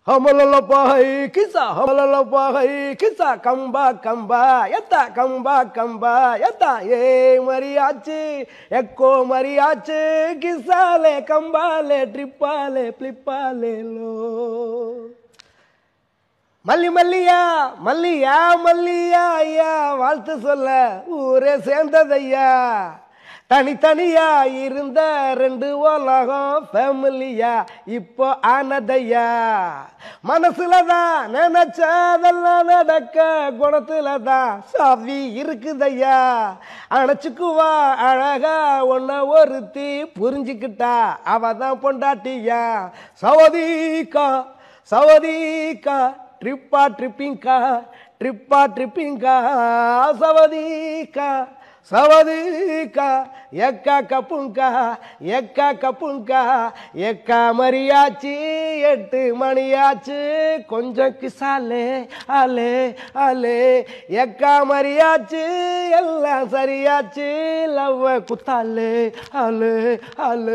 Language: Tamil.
Hamalalapai kisa kamba yata ye mariachi ekko mariachi kisale kambale tripale flipale lo மல்லியா ஐயா வாழ்த்து சொல்ல ஊரே சேர்ந்ததையா தனித்தனியா இருந்த ரெண்டு உலகம் ஃபேமிலியா இப்போ ஆனதையா மனசுலதான் நினைச்சதெல்லாம் நடக்க குணத்துலதான் சாவி இருக்குதையா அணைச்சுக்குவா அழகா ஒன்ன ஒருத்தி புரிஞ்சுக்கிட்டா அவதான் பொண்டாட்டியா சவதிக்கா ட்ரிப்பா ட்ரிப்பிங்கா சவதிக்கா எக்கா கப்புங்கா எக்கா மரியாச்சு 8 மணியாச்சு கொஞ்சம் கிசாலே ஆலே எக்கா மரியாச்சு எல்லாம் சரியாச்சு லவ் குத்தாலே ஆலே